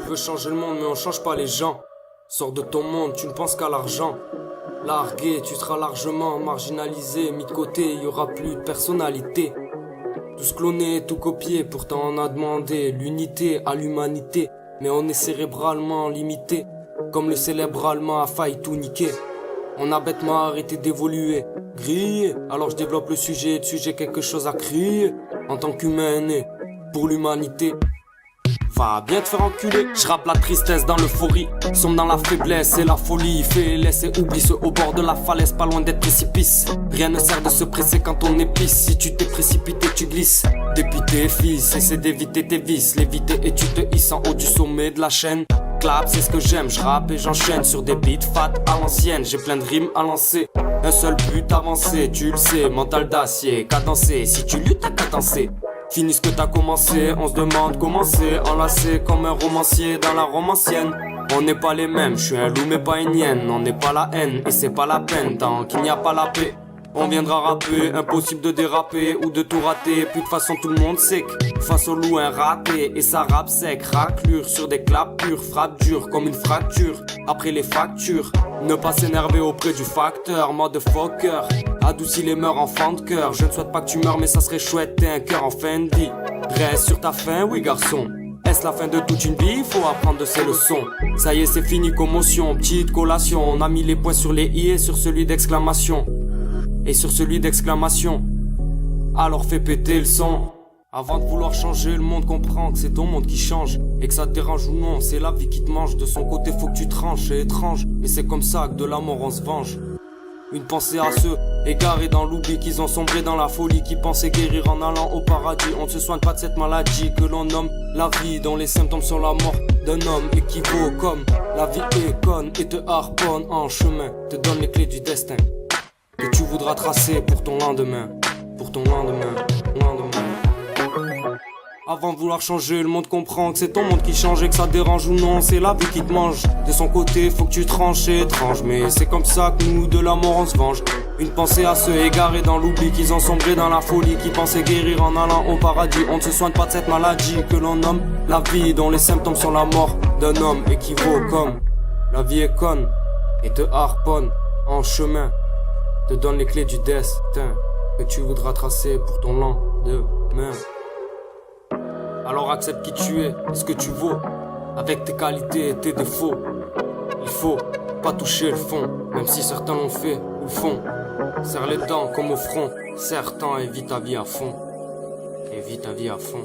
veux changer le monde mais on change pas les gens. Sors de ton monde, tu ne penses qu'à l'argent. Largué, tu seras largement marginalisé, mis de côté, il y aura plus de personnalité. Tous clonés, tout copié, pourtant on a demandé l'unité à l'humanité. Mais on est cérébralement limité, comme le célèbre allemand a failli tout niquer. On a bêtement arrêté d'évoluer, grillé. Alors je développe le sujet, quelque chose à crier. En tant qu'humain né, pour l'humanité. Va bien te faire enculer. Je rappe la tristesse dans l'euphorie, sombre dans la faiblesse et la folie. Fais, laisse et oublie ceux au bord de la falaise, pas loin d'être précipice. Rien ne sert de se presser quand on épice. Si tu t'es précipité, tu glisses. Depuis tes fils, essaie d'éviter tes vices. L'éviter et tu te hisses en haut du sommet de la chaîne. Clap, c'est ce que j'aime, je rappe et j'enchaîne sur des beats fat à l'ancienne. J'ai plein de rimes à lancer, un seul but avancer. Tu le sais, mental d'acier, cadencé. Si tu luttes, t'as dansé. Finis ce que t'as commencé, on se demande comment c'est. Enlacé comme un romancier dans la Rome ancienne. On n'est pas les mêmes, je suis un loup mais pas une hyène. On n'est pas la haine et c'est pas la peine. Tant qu'il n'y a pas la paix, on viendra rapper. Impossible de déraper ou de tout rater. Puis de façon tout le monde sait que face au loup un raté. Et ça rappe sec, raclure sur des clapures. Frappe dure comme une fracture après les factures. Ne pas s'énerver auprès du facteur, motherfucker. Adoucis les mœurs enfants de cœur. Je ne souhaite pas que tu meurs mais ça serait chouette. T'es un cœur en fin de vie. Reste sur ta faim, oui garçon. Est-ce la fin de toute une vie? Faut apprendre de ses leçons. Ça y est c'est fini, commotion, petite collation. On a mis les points sur les i et sur celui d'exclamation. Et sur celui d'exclamation. Alors fais péter le son. Avant de vouloir changer, le monde comprend que c'est ton monde qui change. Et que ça te dérange ou non, c'est la vie qui te mange. De son côté faut que tu tranches, c'est étrange. Mais c'est comme ça que de la mort on se venge. Une pensée à ceux égarés dans l'oubli, qu'ils ont sombré dans la folie, qui pensaient guérir en allant au paradis. On ne se soigne pas de cette maladie que l'on nomme la vie, dont les symptômes sont la mort d'un homme équivaut comme la vie est conne et te harponne en chemin, te donne les clés du destin que tu voudras tracer pour ton lendemain, pour ton lendemain. Avant de vouloir changer, le monde comprend que c'est ton monde qui change et que ça te dérange ou non, c'est la vie qui te mange. De son côté, faut que tu tranches, c'est étrange, mais c'est comme ça que nous, de la mort, on se venge. Une pensée à ceux égarés dans l'oubli, qu'ils ont sombré dans la folie, qui pensaient guérir en allant au paradis. On ne se soigne pas de cette maladie que l'on nomme la vie, dont les symptômes sont la mort d'un homme équivaut comme la vie est conne et te harponne en chemin, te donne les clés du destin que tu voudras tracer pour ton lendemain. Alors accepte qui tu es, ce que tu vaux, avec tes qualités et tes défauts. Il faut pas toucher le fond, même si certains l'ont fait ou le font. Serre les dents comme au front, certains et vis ta vie à fond. Et vis ta vie à fond.